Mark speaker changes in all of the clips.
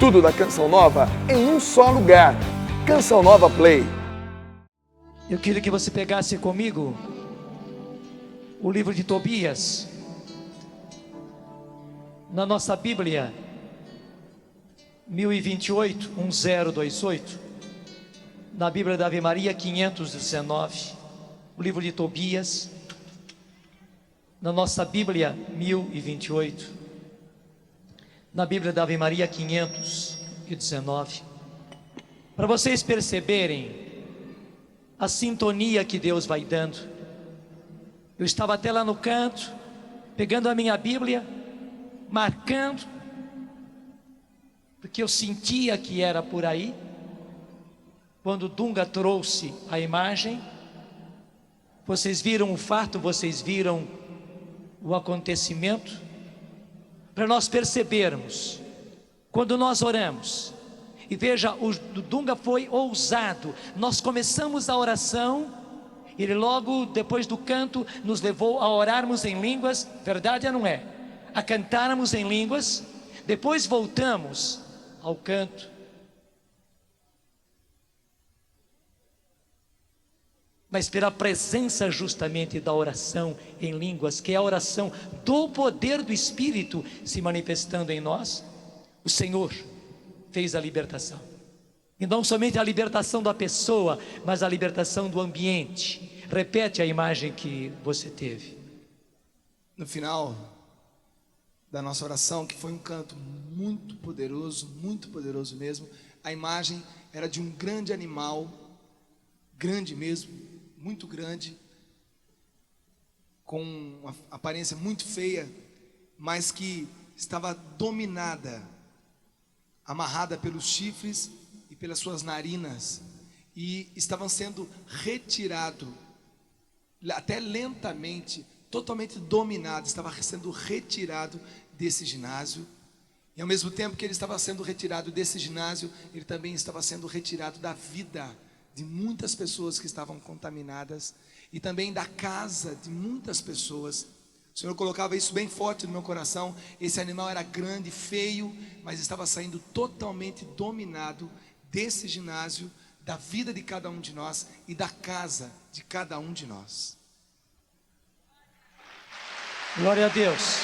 Speaker 1: Tudo da Canção Nova em um só lugar. Canção Nova Play.
Speaker 2: Eu queria que você pegasse comigo o livro de Tobias, na nossa Bíblia, 1028, 1028, na Bíblia da Ave Maria, 519, o livro de Tobias, na nossa Bíblia, 1028, na Bíblia da Ave Maria, 519, para vocês perceberem a sintonia que Deus vai dando. Eu estava até lá no canto, pegando a minha Bíblia, marcando, porque eu sentia que era por aí. Quando Dunga trouxe a imagem, vocês viram o fato, vocês viram o acontecimento, para nós percebermos, quando nós oramos, e veja, o Dunga foi ousado. Nós começamos a oração, ele logo depois do canto nos levou a orarmos em línguas, verdade ou não é? A cantarmos em línguas, depois voltamos ao canto. Mas pela presença justamente da oração em línguas, que é a oração do poder do Espírito se manifestando em nós, o Senhor fez a libertação. E não somente a libertação da pessoa, mas a libertação do ambiente. Repete a imagem que você teve.
Speaker 3: No final da nossa oração, que foi um canto muito poderoso mesmo, a imagem era de um grande animal, grande mesmo, muito grande, com uma aparência muito feia, mas que estava dominada, amarrada pelos chifres e pelas suas narinas, e estavam sendo retirado, até lentamente, totalmente dominado, estava sendo retirado desse ginásio. E ao mesmo tempo que ele estava sendo retirado desse ginásio, ele também estava sendo retirado da vida de muitas pessoas que estavam contaminadas, e também da casa de muitas pessoas. O Senhor colocava isso bem forte no meu coração. Esse animal era grande, feio, mas estava saindo totalmente dominado desse ginásio, da vida de cada um de nós e da casa de cada um de nós.
Speaker 2: Glória a Deus.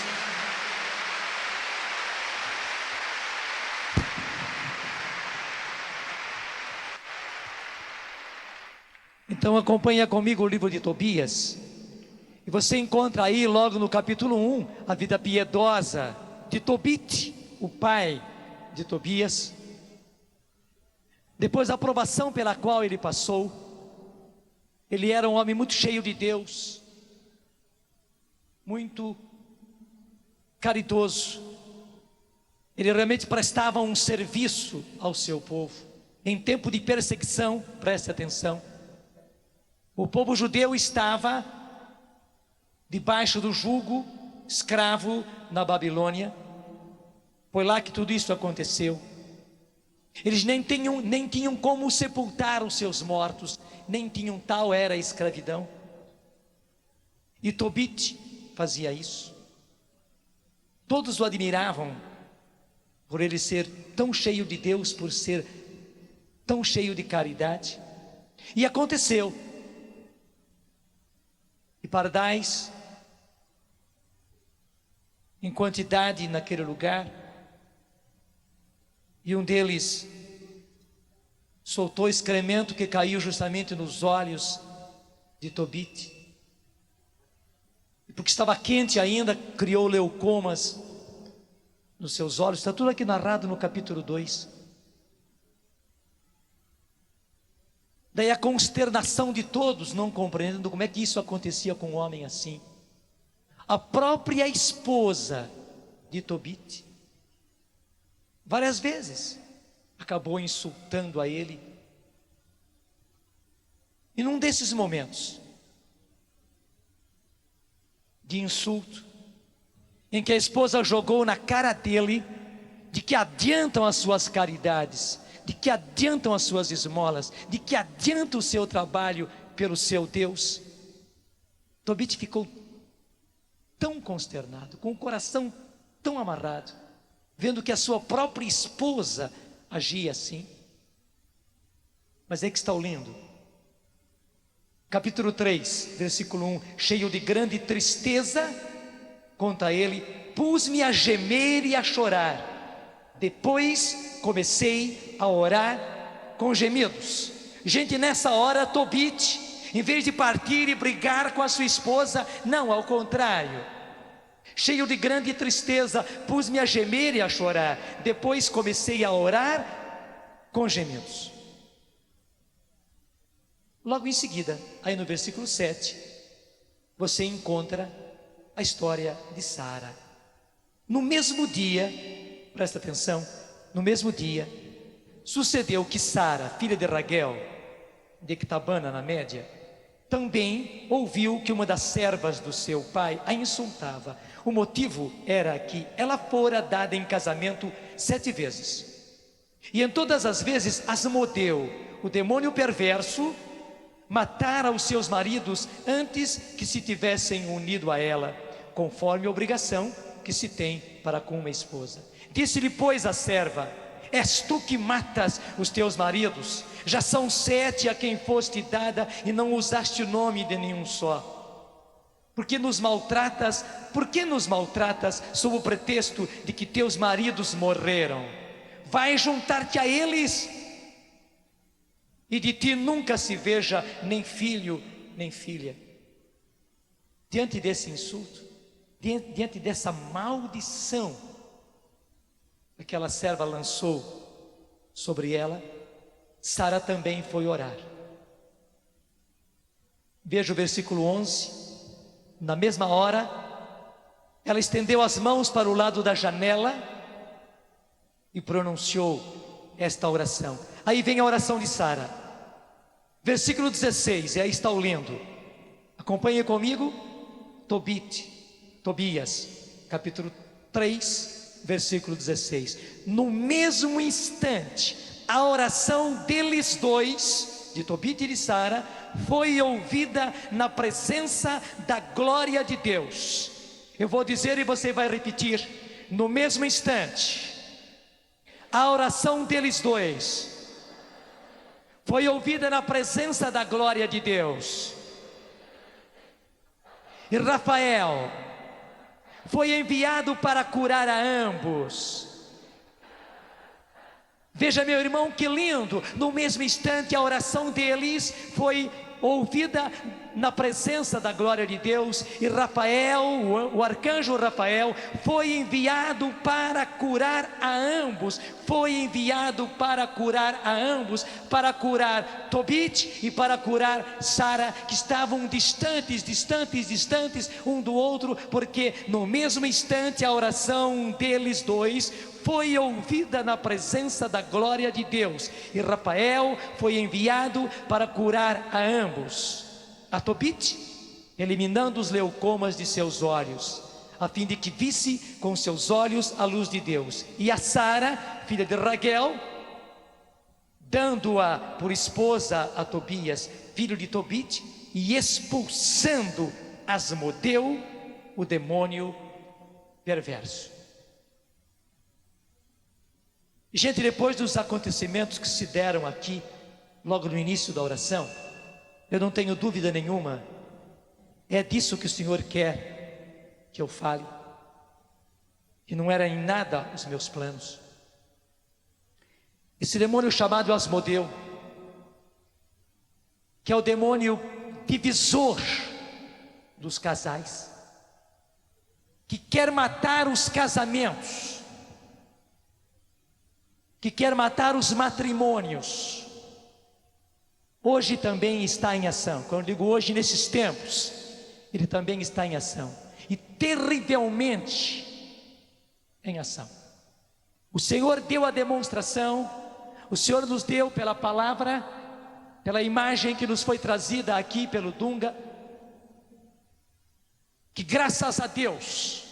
Speaker 2: Então acompanha comigo o livro de Tobias, e você encontra aí logo no capítulo 1, a vida piedosa de Tobit, o pai de Tobias. Depois da provação pela qual ele passou, ele era um homem muito cheio de Deus, muito caridoso. Ele realmente prestava um serviço ao seu povo. Em tempo de perseguição, preste atenção, o povo judeu estava debaixo do jugo, escravo na Babilônia. Foi lá que tudo isso aconteceu. Eles nem tinham como sepultar os seus mortos, nem tinham, tal era a escravidão. E Tobit fazia isso. Todos o admiravam por ele ser tão cheio de Deus, por ser tão cheio de caridade. E aconteceu. E pardais em quantidade naquele lugar, e um deles soltou excremento que caiu justamente nos olhos de Tobit, e porque estava quente ainda, criou leucomas nos seus olhos. Está tudo aqui narrado no capítulo 2. Daí a consternação de todos, não compreendendo como é que isso acontecia com um homem assim. A própria esposa de Tobit, várias vezes, acabou insultando a ele. E num desses momentos de insulto, em que a esposa jogou na cara dele, de que adiantam as suas caridades, de que adiantam as suas esmolas, de que adianta o seu trabalho pelo seu Deus. Tobit ficou tão consternado, com o coração tão amarrado, vendo que a sua própria esposa agia assim. Mas é que está o lindo. Capítulo 3, versículo 1. Cheio de grande tristeza, conta ele, pus-me a gemer e a chorar. Depois comecei a orar com gemidos. Gente, nessa hora, Tobit, em vez de partir e brigar com a sua esposa, não, ao contrário. Cheio de grande tristeza, pus-me a gemer e a chorar. Depois comecei a orar com gemidos. Logo em seguida, aí no versículo 7, você encontra a história de Sara. No mesmo dia, presta atenção, no mesmo dia, sucedeu que Sara, filha de Raguel, de Ectabana na Média, também ouviu que uma das servas do seu pai a insultava. O motivo era que ela fora dada em casamento 7 vezes. E em todas as vezes Asmodeu, o demônio perverso, matara os seus maridos antes que se tivessem unido a ela, conforme a obrigação que se tem para com uma esposa. Disse-lhe, pois, a serva: és tu que matas os teus maridos? Já são 7 a quem foste dada e não usaste o nome de nenhum só. Por que nos maltratas sob o pretexto de que teus maridos morreram? Vai juntar-te a eles, e de ti nunca se veja nem filho nem filha. Diante desse insulto, diante dessa maldição, aquela serva lançou sobre ela, Sara também foi orar. Veja o versículo 11. Na mesma hora, ela estendeu as mãos para o lado da janela e pronunciou esta oração. Aí vem a oração de Sara. Versículo 16, e aí está o lindo. Acompanhe comigo. Tobias, capítulo 3, versículo 16. No mesmo instante, a oração deles dois, de Tobit e de Sara, foi ouvida na presença da glória de Deus. Eu vou dizer e você vai repetir. No mesmo instante, a oração deles dois foi ouvida na presença da glória de Deus. E Rafael foi enviado para curar a ambos. Veja, meu irmão, que lindo. No mesmo instante, a oração deles foi ouvida na presença da glória de Deus. E Rafael, o arcanjo Rafael, foi enviado para curar a ambos. Foi enviado para curar a ambos, para curar Tobit e para curar Sara, que estavam distantes um do outro, porque no mesmo instante a oração deles dois foi ouvida na presença da glória de Deus. E Rafael foi enviado para curar a ambos. A Tobit, eliminando os leucomas de seus olhos, a fim de que visse com seus olhos a luz de Deus. E a Sara, filha de Raguel, dando-a por esposa a Tobias, filho de Tobit, e expulsando Asmodeu, o demônio perverso. Gente, depois dos acontecimentos que se deram aqui, logo no início da oração, eu não tenho dúvida nenhuma, é disso que o Senhor quer que eu fale, que não era em nada os meus planos. Esse demônio chamado Asmodeu, que é o demônio divisor dos casais, que quer matar os casamentos, que quer matar os matrimônios, hoje também está em ação. Quando eu digo hoje, nesses tempos, ele também está em ação, e terrivelmente em ação. O Senhor deu a demonstração, o Senhor nos deu pela palavra, pela imagem que nos foi trazida aqui pelo Dunga, que graças a Deus,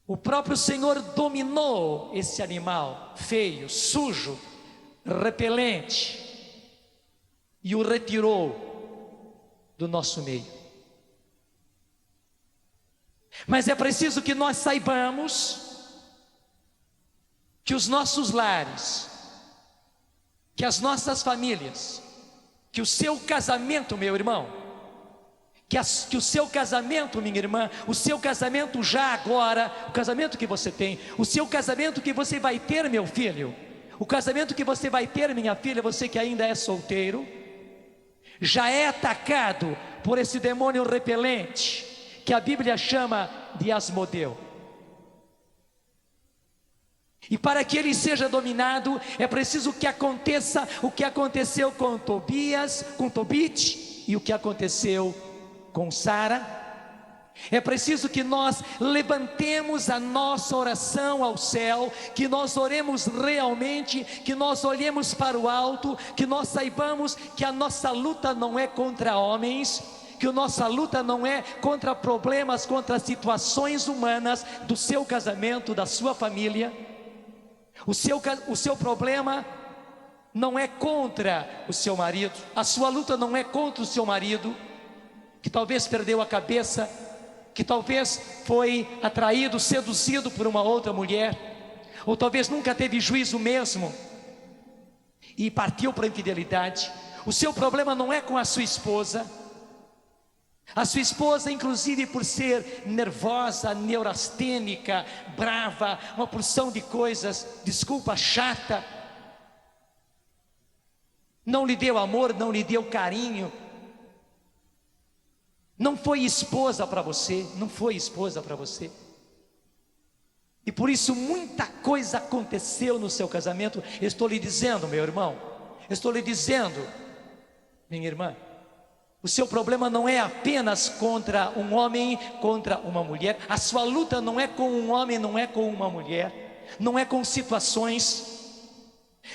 Speaker 2: o próprio Senhor dominou esse animal feio, sujo, repelente, e o retirou do nosso meio. Mas é preciso que nós saibamos que os nossos lares, que as nossas famílias, que o seu casamento, meu irmão, que o seu casamento, minha irmã, o seu casamento já agora, o casamento que você tem, o seu casamento que você vai ter, meu filho, o casamento que você vai ter, minha filha, você que ainda é solteiro, já é atacado por esse demônio repelente, que a Bíblia chama de Asmodeu. E para que ele seja dominado, é preciso que aconteça o que aconteceu com Tobias, com Tobit, e o que aconteceu com Sara. É preciso que nós levantemos a nossa oração ao céu, que nós oremos realmente, que nós olhemos para o alto, que nós saibamos que a nossa luta não é contra homens, que a nossa luta não é contra problemas, contra situações humanas do seu casamento, da sua família. O seu problema não é contra o seu marido, a sua luta não é contra o seu marido, que talvez perdeu a cabeça, que talvez foi atraído, seduzido por uma outra mulher, ou talvez nunca teve juízo mesmo e partiu para a infidelidade. O seu problema não é com a sua esposa. A sua esposa, inclusive por ser nervosa, neurastênica, brava, uma porção de coisas, desculpa, chata, não lhe deu amor, não lhe deu carinho, não foi esposa para você, não foi esposa para você. E por isso muita coisa aconteceu no seu casamento. Estou lhe dizendo, meu irmão, estou lhe dizendo, minha irmã, o seu problema não é apenas contra um homem, contra uma mulher. A sua luta não é com um homem, não é com uma mulher, não é com situações.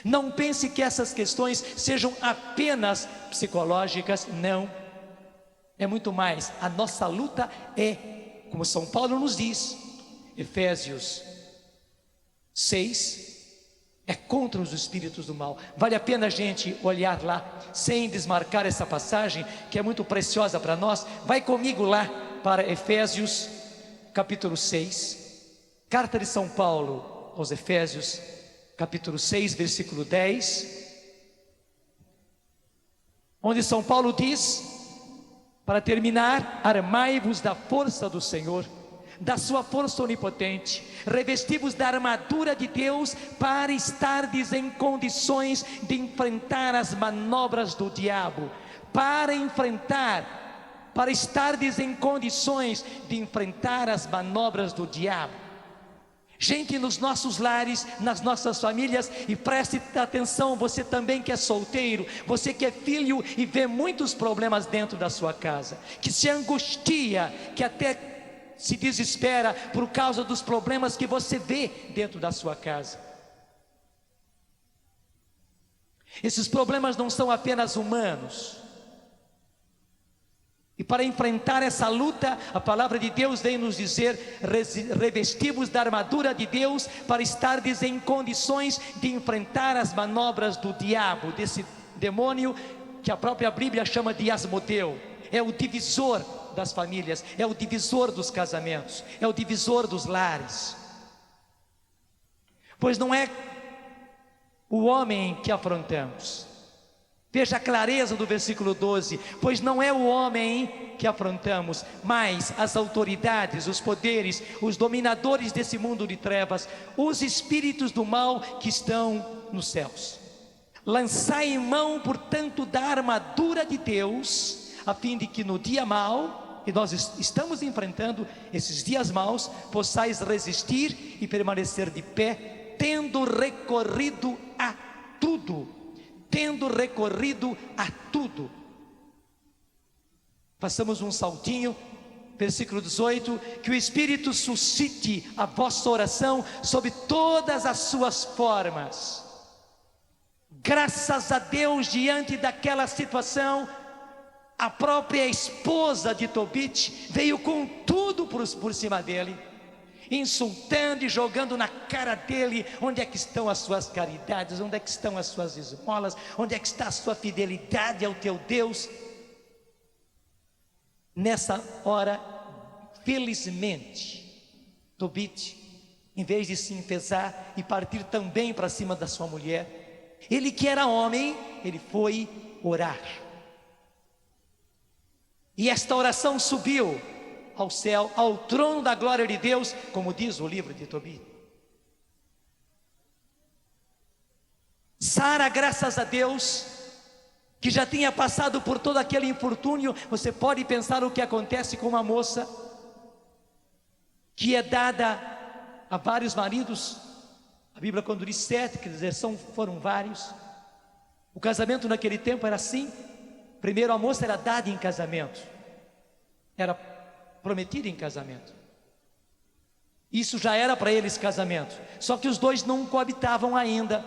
Speaker 2: Não pense que essas questões sejam apenas psicológicas, não. É muito mais. A nossa luta é, como São Paulo nos diz, Efésios 6, é contra os espíritos do mal. Vale a pena a gente olhar lá, sem desmarcar essa passagem, que é muito preciosa para nós. Vai comigo lá para Efésios capítulo 6, carta de São Paulo aos Efésios, capítulo 6, versículo 10, onde São Paulo diz, para terminar: armai-vos da força do Senhor, da sua força onipotente, revesti-vos da armadura de Deus, para estardes em condições de enfrentar as manobras do diabo, para estardes em condições de enfrentar as manobras do diabo. Gente, nos nossos lares, nas nossas famílias, e preste atenção, você também que é solteiro, você que é filho e vê muitos problemas dentro da sua casa, que se angustia, que até se desespera por causa dos problemas que você vê dentro da sua casa. Esses problemas não são apenas humanos. E para enfrentar essa luta, a palavra de Deus vem nos dizer: revesti-vos da armadura de Deus, para estardes em condições de enfrentar as manobras do diabo, desse demônio que a própria Bíblia chama de Asmodeu. É o divisor das famílias, é o divisor dos casamentos, é o divisor dos lares. Pois não é o homem que afrontamos. Veja a clareza do versículo 12: pois não é o homem que afrontamos, mas as autoridades, os poderes, os dominadores desse mundo de trevas, os espíritos do mal que estão nos céus. Lançai em mão, portanto, da armadura de Deus, a fim de que no dia mau, e nós estamos enfrentando esses dias maus, possais resistir e permanecer de pé, tendo recorrido a tudo. Tendo recorrido a tudo. Passamos um saltinho, versículo 18: que o Espírito suscite a vossa oração sob todas as suas formas. Graças a Deus, diante daquela situação, a própria esposa de Tobit veio com tudo por cima dele, insultando e jogando na cara dele: onde é que estão as suas caridades, onde é que estão as suas esmolas, onde é que está a sua fidelidade ao teu Deus? Nessa hora infelizmente, Tobit, em vez de se enfesar e partir também para cima da sua mulher, ele que era homem, ele foi orar. E esta oração subiu ao céu, ao trono da glória de Deus, como diz o livro de Tobit. Sara, graças a Deus, que já tinha passado por todo aquele infortúnio. Você pode pensar o que acontece com uma moça que é dada a vários maridos. A Bíblia, quando diz 7, quer dizer, foram vários. O casamento naquele tempo era assim. Primeiro, a moça era dada em casamento, era prometida em casamento. Isso já era para eles casamento. Só que os dois não coabitavam ainda.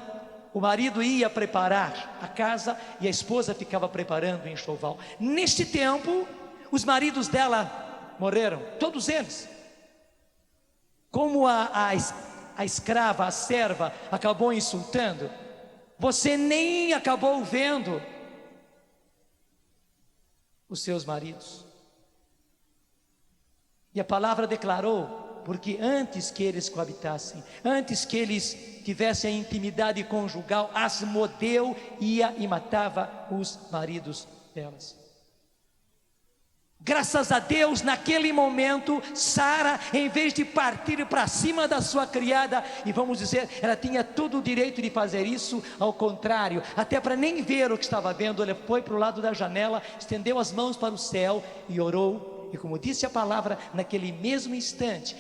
Speaker 2: O marido ia preparar a casa e a esposa ficava preparando o enxoval. Neste tempo, os maridos dela morreram, todos eles. Como a escrava, a serva, acabou insultando, você nem acabou vendo os seus maridos. E a palavra declarou, porque antes que eles coabitassem, antes que eles tivessem a intimidade conjugal, Asmodeu ia e matava os maridos delas. Graças a Deus, naquele momento, Sara, em vez de partir para cima da sua criada, e vamos dizer, ela tinha todo o direito de fazer isso, ao contrário, até para nem ver o que estava vendo, ela foi para o lado da janela, estendeu as mãos para o céu e orou. E como disse a palavra, naquele mesmo instante,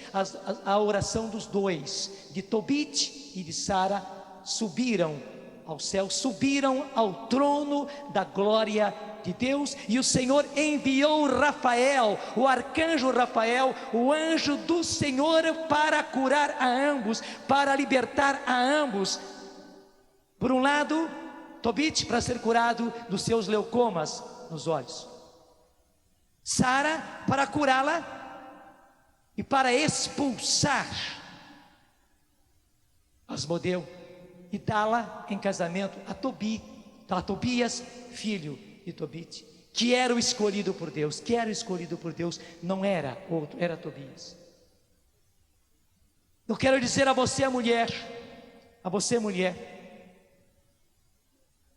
Speaker 2: a oração dos dois, de Tobit e de Sara, subiram ao céu, subiram ao trono da glória de Deus. E o Senhor enviou Rafael, o arcanjo Rafael, o anjo do Senhor, para curar a ambos, para libertar a ambos. Por um lado, Tobit para ser curado dos seus leucomas nos olhos, Sara para curá-la e para expulsar Asmodeu e dá-la em casamento a Tobias, filho de Tobit, que era o escolhido por Deus, não era outro, era Tobias. Eu quero dizer a você, mulher,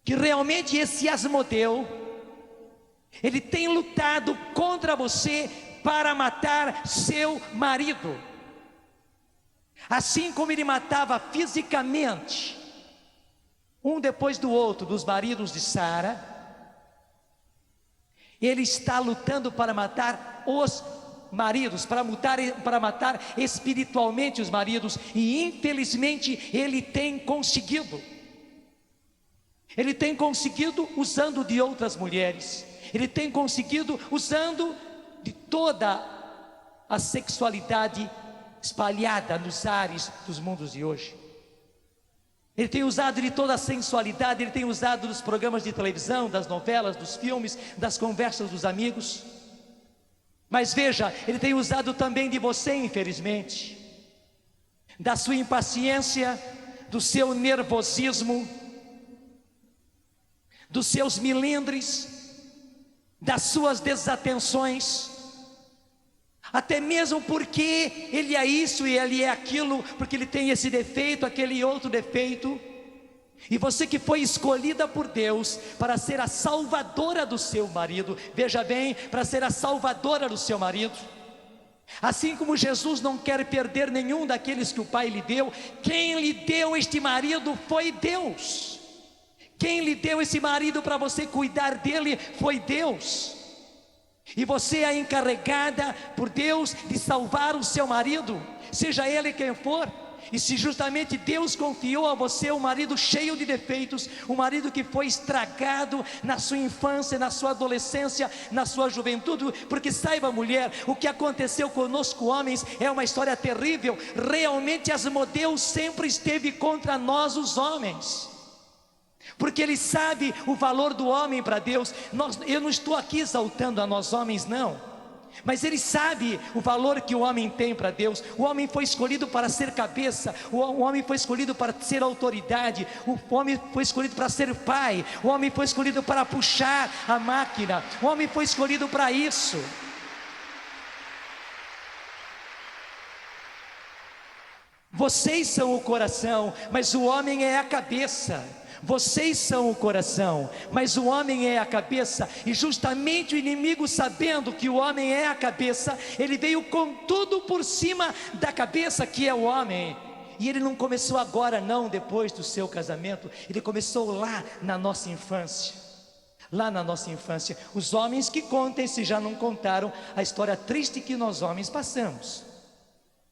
Speaker 2: que realmente esse Asmodeu, ele tem lutado contra você para matar seu marido. Assim como ele matava fisicamente, um depois do outro, dos maridos de Sara, ele está lutando para matar os maridos, para matar espiritualmente os maridos. E infelizmente ele tem conseguido. Ele tem conseguido usando de outras mulheres. Ele tem conseguido usando de toda a sexualidade espalhada nos ares dos mundos de hoje. Ele tem usado de toda a sensualidade, ele tem usado dos programas de televisão, das novelas, dos filmes, das conversas dos amigos. Mas veja, ele tem usado também de você, infelizmente, da sua impaciência, do seu nervosismo, dos seus milindres, das suas desatenções, até mesmo porque ele é isso e ele é aquilo, porque ele tem esse defeito, aquele outro defeito. E você que foi escolhida por Deus para ser a salvadora do seu marido, veja bem, para ser a salvadora do seu marido, assim como Jesus não quer perder nenhum daqueles que o Pai lhe deu, quem lhe deu este marido foi Deus. Quem lhe deu esse marido para você cuidar dele foi Deus. E você é encarregada por Deus de salvar o seu marido, seja ele quem for. E se justamente Deus confiou a você um marido cheio de defeitos, um marido que foi estragado na sua infância, na sua adolescência, na sua juventude, porque saiba, mulher, o que aconteceu conosco homens é uma história terrível. Realmente Asmodeu sempre esteve contra nós os homens, porque ele sabe o valor do homem para Deus. Eu não estou aqui exaltando a nós homens, não, mas ele sabe o valor que o homem tem para Deus. O homem foi escolhido para ser cabeça, o homem foi escolhido para ser autoridade, o homem foi escolhido para ser pai, o homem foi escolhido para puxar a máquina, o homem foi escolhido para isso. Vocês são o coração, mas o homem é a cabeça. Vocês são o coração, mas o homem é a cabeça. E justamente o inimigo, sabendo que o homem é a cabeça, ele veio com tudo por cima da cabeça, que é o homem. E ele não começou agora não, depois do seu casamento. Ele começou lá na nossa infância. Lá na nossa infância. Os homens que contem, se já não contaram, a história triste que nós homens passamos.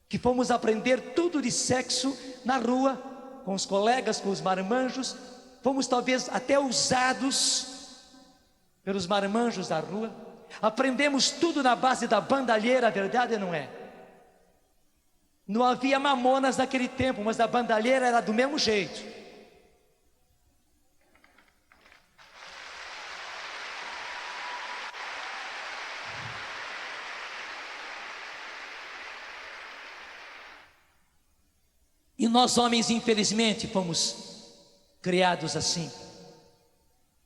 Speaker 2: Que fomos aprender tudo de sexo na rua, com os colegas, com os marmanjos. Fomos talvez até usados pelos marmanjos da rua. Aprendemos tudo na base da bandalheira, a verdade não é? Não havia mamonas naquele tempo, mas a bandalheira era do mesmo jeito. E nós homens, infelizmente, fomos criados assim,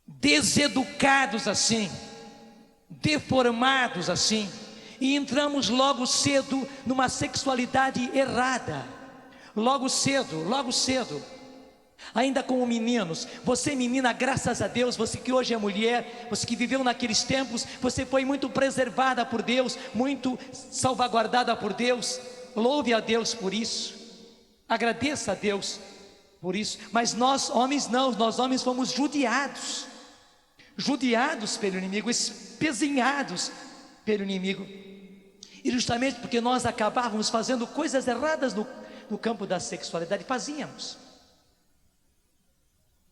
Speaker 2: deseducados assim, deformados assim, e entramos logo cedo numa sexualidade errada, logo cedo, ainda como meninos. Você menina, graças a Deus, você que hoje é mulher, você que viveu naqueles tempos, você foi muito preservada por Deus, muito salvaguardada por Deus. Louve a Deus por isso, agradeça a Deus por isso. Mas nós homens não, nós homens fomos judiados pelo inimigo, espezinhados pelo inimigo. E justamente porque nós acabávamos fazendo coisas erradas no campo da sexualidade, fazíamos.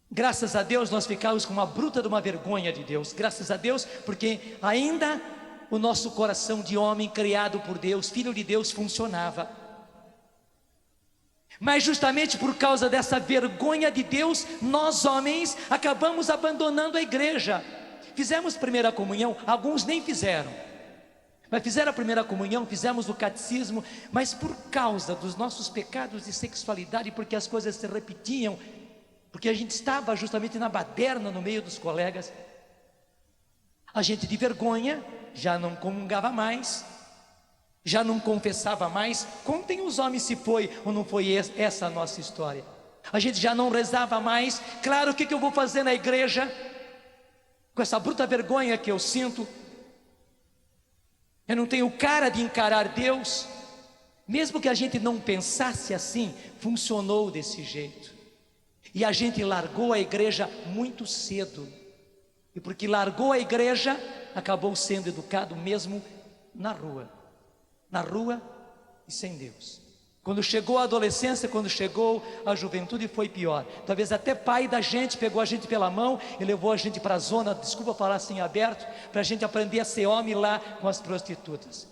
Speaker 2: Graças a Deus nós ficávamos com uma bruta de uma vergonha de Deus. Graças a Deus, porque ainda o nosso coração de homem criado por Deus, filho de Deus, funcionava. Mas justamente por causa dessa vergonha de Deus, nós homens acabamos abandonando a igreja. Fizemos primeira comunhão, alguns nem fizeram, mas fizeram a primeira comunhão, fizemos o catecismo, mas por causa dos nossos pecados de sexualidade, porque as coisas se repetiam, porque a gente estava justamente na baderna no meio dos colegas, a gente de vergonha já não comungava mais, já não confessava mais. Contem os homens se foi ou não foi essa a nossa história. A gente já não rezava mais. Claro, o que eu vou fazer na igreja com essa bruta vergonha que eu sinto? Eu não tenho cara de encarar Deus. Mesmo que a gente não pensasse assim, funcionou desse jeito. E a gente largou a igreja muito cedo. E porque largou a igreja, acabou sendo educado mesmo na rua e sem Deus. Quando chegou a adolescência, quando chegou a juventude, foi pior. Talvez até pai da gente pegou a gente pela mão e levou a gente para a zona, desculpa falar assim aberto, para a gente aprender a ser homem lá com as prostitutas.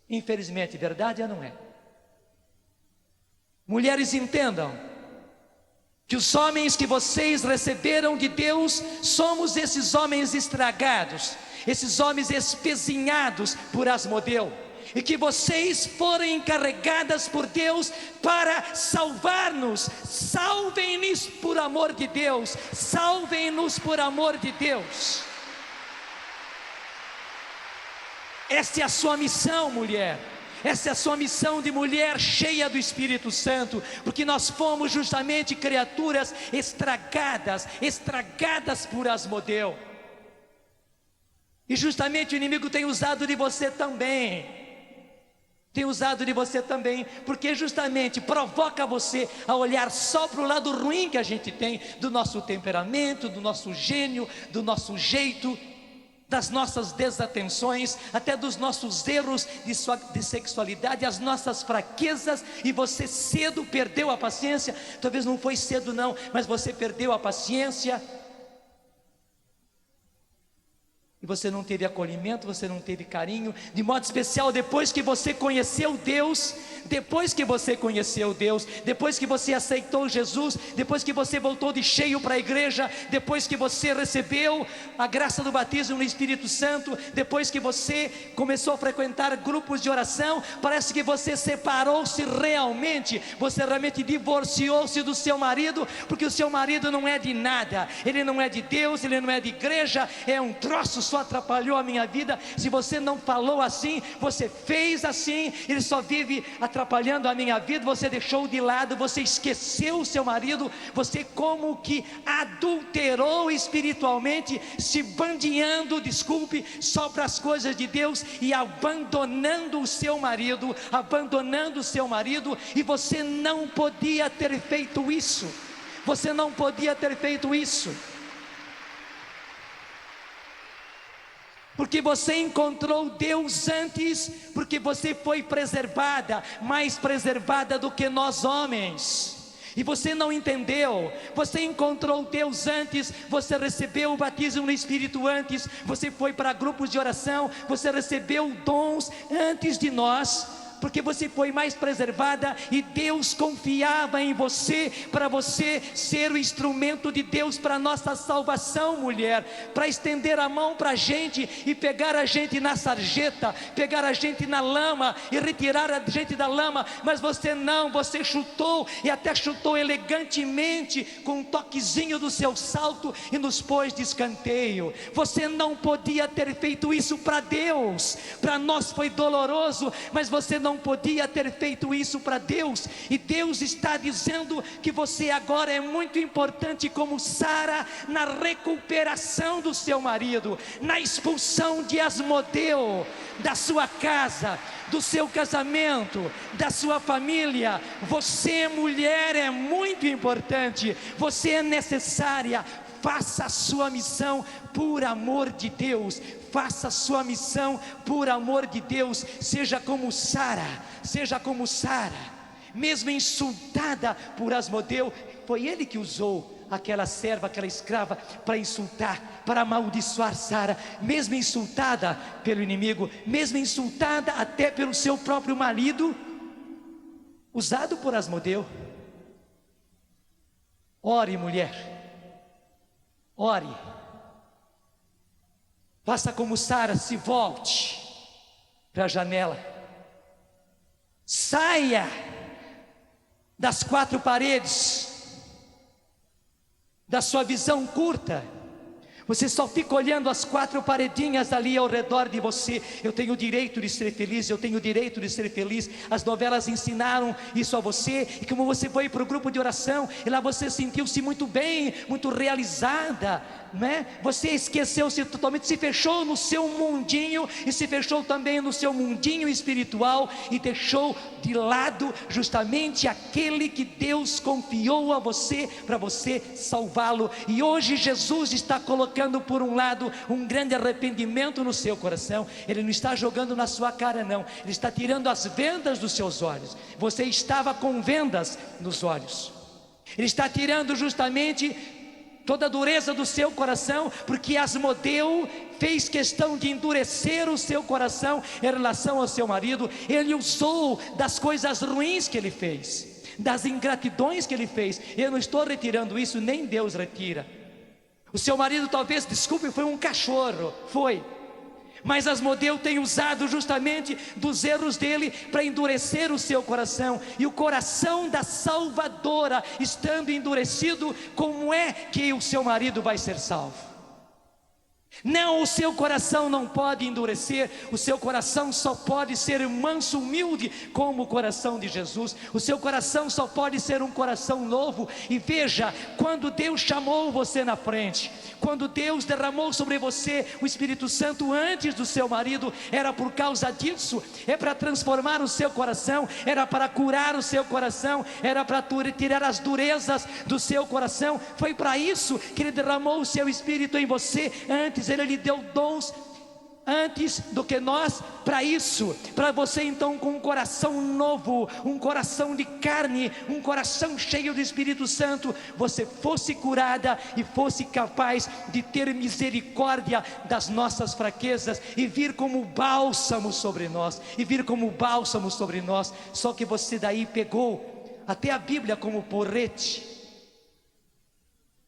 Speaker 2: Infelizmente, verdade ou não é? Mulheres, entendam que os homens que vocês receberam de Deus, somos esses homens estragados, esses homens espezinhados por Asmodeu, e que vocês foram encarregadas por Deus para salvar-nos. Salvem-nos por amor de Deus, salvem-nos por amor de Deus. Esta é a sua missão, mulher. Essa é a sua missão de mulher cheia do Espírito Santo, porque nós fomos justamente criaturas estragadas por Asmodeu. E justamente o inimigo tem usado de você também. Porque justamente provoca você a olhar só para o lado ruim que a gente tem, do nosso temperamento, do nosso gênio, do nosso jeito, das nossas desatenções, até dos nossos erros de sexualidade, as nossas fraquezas, e você cedo perdeu a paciência. Talvez não foi cedo não, mas você perdeu a paciência, e você não teve acolhimento, você não teve carinho, de modo especial depois que você conheceu Deus, depois que você aceitou Jesus, depois que você voltou de cheio para a igreja, depois que você recebeu a graça do batismo no Espírito Santo, depois que você começou a frequentar grupos de oração, parece que você separou-se realmente, você realmente divorciou-se do seu marido, porque o seu marido não é de nada, ele não é de Deus, ele não é de igreja, é um troço só atrapalhou a minha vida. Se você não falou assim, você fez assim, ele só vive atrapalhando a minha vida. Você deixou de lado, você esqueceu o seu marido, você como que adulterou espiritualmente, se bandeando, desculpe, só para as coisas de Deus e abandonando o seu marido, e você não podia ter feito isso. Você não podia ter feito isso, porque você encontrou Deus antes, porque você foi preservada, mais preservada do que nós homens. E você não entendeu, você encontrou Deus antes, você recebeu o batismo no Espírito antes, você foi para grupos de oração, você recebeu dons antes de nós, porque você foi mais preservada e Deus confiava em você, para você ser o instrumento de Deus para a nossa salvação, mulher, para estender a mão para a gente e pegar a gente na sarjeta, pegar a gente na lama e retirar a gente da lama. Mas você não, você chutou, e até chutou elegantemente com um toquezinho do seu salto e nos pôs de escanteio. Você não podia ter feito isso para Deus. Para nós foi doloroso, mas você não podia ter feito isso para Deus. E Deus está dizendo que você agora é muito importante, como Sara, na recuperação do seu marido, na expulsão de Asmodeu da sua casa, do seu casamento, da sua família. Você, mulher, é muito importante, você é necessária. Faça a sua missão por amor de Deus. Faça a sua missão por amor de Deus. Seja como Sara, seja como Sara. Mesmo insultada por Asmodeu, foi ele que usou aquela serva, aquela escrava, para insultar, para amaldiçoar Sara. Mesmo insultada pelo inimigo, mesmo insultada até pelo seu próprio marido, usado por Asmodeu. Ore, mulher. Ore, faça como Sara, se volte para a janela, saia das quatro paredes, da sua visão curta. Você só fica olhando as quatro paredinhas ali ao redor de você. Eu tenho o direito de ser feliz, eu tenho o direito de ser feliz. As novelas ensinaram isso a você. E como você foi para o grupo de oração, e lá você sentiu-se muito bem, muito realizada, né? Você esqueceu-se totalmente, se fechou no seu mundinho, e se fechou também no seu mundinho espiritual, e deixou de lado justamente aquele que Deus confiou a você, para você salvá-lo. E hoje Jesus está colocando por um lado um grande arrependimento no seu coração. Ele não está jogando na sua cara, não. Ele está tirando as vendas dos seus olhos. Você estava com vendas nos olhos. Ele está tirando justamente toda a dureza do seu coração, porque Asmodeu fez questão de endurecer o seu coração em relação ao seu marido. Ele usou das coisas ruins que ele fez, das ingratidões que ele fez. Eu não estou retirando isso, nem Deus retira. O seu marido talvez, desculpe, foi um cachorro, foi. Mas Asmodeu tem usado justamente dos erros dele para endurecer o seu coração. E o coração da salvadora estando endurecido, como é que o seu marido vai ser salvo? Não, o seu coração não pode endurecer. O seu coração só pode ser manso, humilde, como o coração de Jesus. O seu coração só pode ser um coração novo. E veja, quando Deus chamou você na frente, quando Deus derramou sobre você o Espírito Santo antes do seu marido, era por causa disso. É para transformar o seu coração, era para curar o seu coração, era para tirar as durezas do seu coração. Foi para isso que Ele derramou o seu Espírito em você antes. Ele lhe deu dons antes do que nós, para isso, para você então com um coração novo, um coração de carne, um coração cheio do Espírito Santo, você fosse curada e fosse capaz de ter misericórdia das nossas fraquezas e vir como bálsamo sobre nós, Só que você daí pegou até a Bíblia como porrete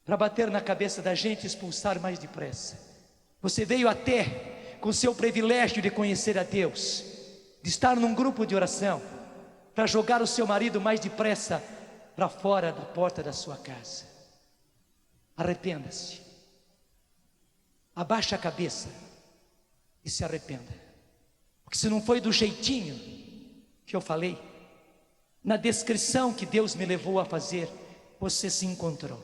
Speaker 2: para bater na cabeça da gente e expulsar mais depressa. Você veio até com o seu privilégio de conhecer a Deus, de estar num grupo de oração, para jogar o seu marido mais depressa para fora da porta da sua casa. Arrependa-se, abaixa a cabeça, e se arrependa. Porque se não foi do jeitinho que eu falei, na descrição que Deus me levou a fazer, você se encontrou.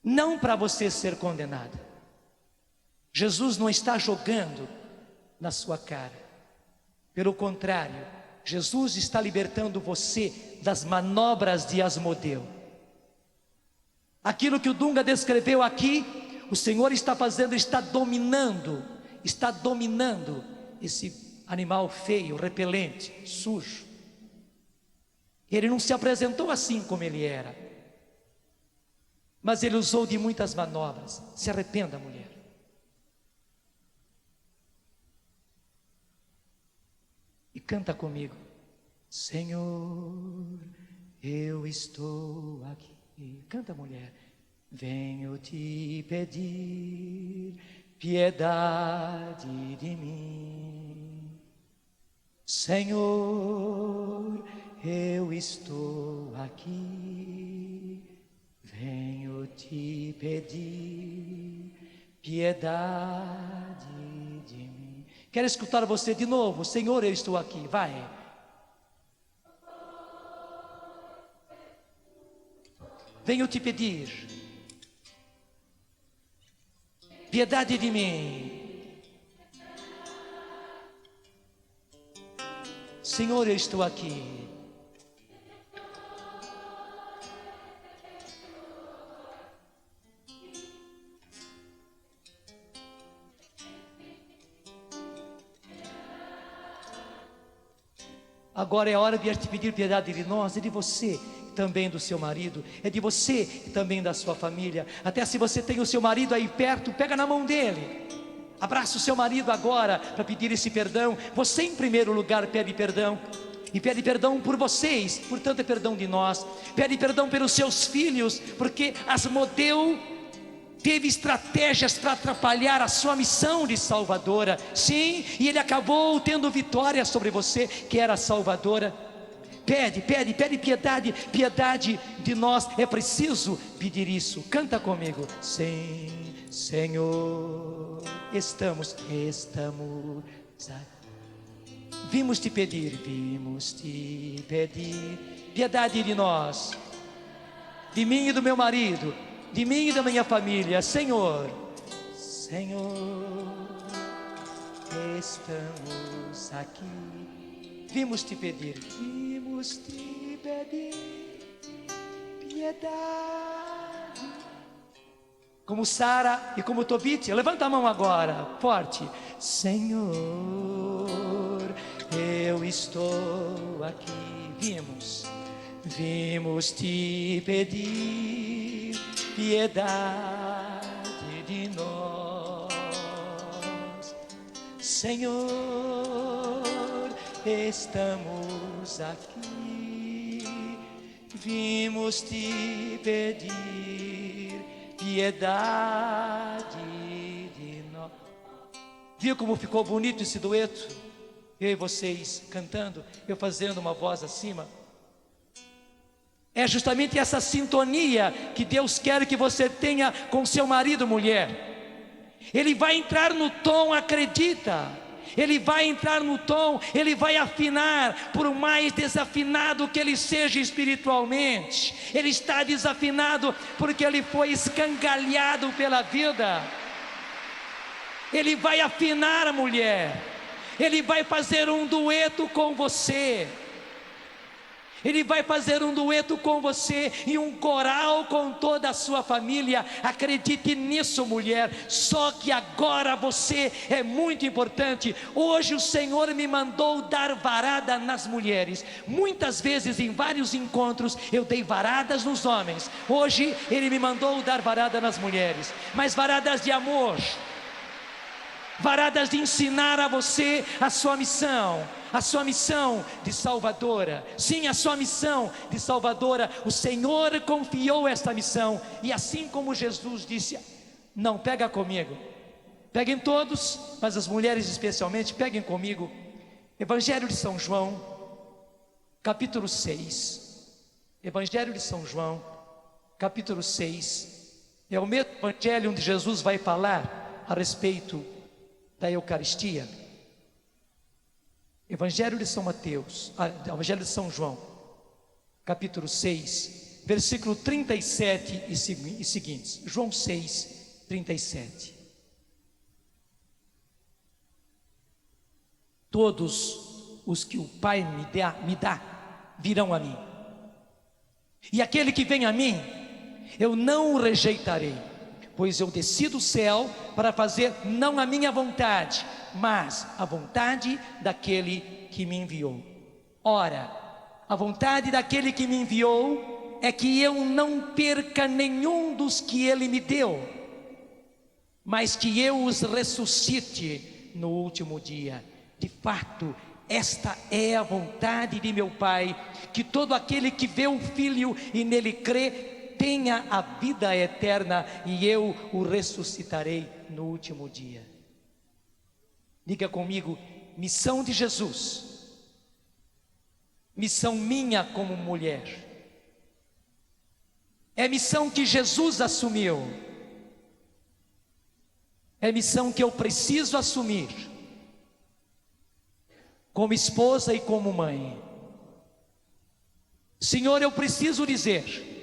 Speaker 2: Não para você ser condenado. Jesus não está jogando na sua cara. Pelo contrário, Jesus está libertando você das manobras de Asmodeu. Aquilo que o Dunga descreveu aqui, o Senhor está fazendo, está dominando esse animal feio, repelente, sujo. Ele não se apresentou assim como ele era, mas ele usou de muitas manobras. Se arrependa, mulher. E canta comigo: Senhor, eu estou aqui. Canta, mulher. Venho te pedir piedade de mim. Senhor, eu estou aqui. Venho te pedir piedade de mim. Quero escutar você de novo. Senhor, eu estou aqui. Vai. Venho te pedir piedade de mim. Senhor, eu estou aqui. Agora é hora de te pedir piedade de nós e de você, também do seu marido, é de você e também da sua família. Até se você tem o seu marido aí perto, pega na mão dele, abraça o seu marido agora para pedir esse perdão. Você em primeiro lugar pede perdão, e pede perdão por vocês, portanto é perdão de nós. Pede perdão pelos seus filhos, porque Asmodeu teve estratégias para atrapalhar a sua missão de salvadora. Sim, e ele acabou tendo vitória sobre você, que era salvadora. Pede piedade de nós. É preciso pedir isso. Canta comigo. Sim, Senhor, estamos aqui. Vimos te pedir piedade de nós, de mim e do meu marido, de mim e da minha família. Senhor, estamos aqui. Vimos te pedir piedade. Como Sara e como Tobit, levanta a mão agora, forte. Senhor, eu estou aqui. Vimos te pedir piedade de nós. Senhor, estamos aqui. Vimos te pedir piedade de nós. Viu como ficou bonito esse dueto? Eu e vocês cantando, eu fazendo uma voz acima. É justamente essa sintonia que Deus quer que você tenha com seu marido, mulher. Ele vai entrar no tom, acredita. Ele vai entrar no tom, ele vai afinar, por mais desafinado que ele seja espiritualmente. Ele está desafinado porque ele foi escangalhado pela vida. Ele vai afinar a mulher. Ele vai fazer um dueto com você. Ele vai fazer um dueto com você e um coral com toda a sua família. Acredite nisso, mulher. Só que agora você é muito importante. Hoje o Senhor me mandou dar varada nas mulheres. Muitas vezes em vários encontros eu dei varadas nos homens. Hoje Ele me mandou dar varada nas mulheres, mas varadas de amor, varadas de ensinar a você a sua missão de salvadora. Sim, a sua missão de salvadora. O Senhor confiou esta missão. E assim como Jesus disse: não, pega comigo. Peguem todos, mas as mulheres especialmente, peguem comigo. Evangelho de São João, capítulo 6. Evangelho de São João, capítulo 6. É o mesmo evangelho onde Jesus vai falar a respeito da Eucaristia. Evangelho de São Mateus, Evangelho de São João, capítulo 6, versículo 37 e seguintes. João 6, 37. Todos os que o Pai me dá virão a mim, e aquele que vem a mim, eu não o rejeitarei, pois eu desci do céu para fazer não a minha vontade, mas a vontade daquele que me enviou. Ora, a vontade daquele que me enviou é que eu não perca nenhum dos que ele me deu, mas que eu os ressuscite no último dia. De fato, esta é a vontade de meu Pai, que todo aquele que vê o Filho e nele crê, tenha a vida eterna, e eu o ressuscitarei no último dia. Diga comigo: missão de Jesus, missão minha como mulher, é missão que Jesus assumiu, é missão que eu preciso assumir, como esposa e como mãe. Senhor, eu preciso dizer,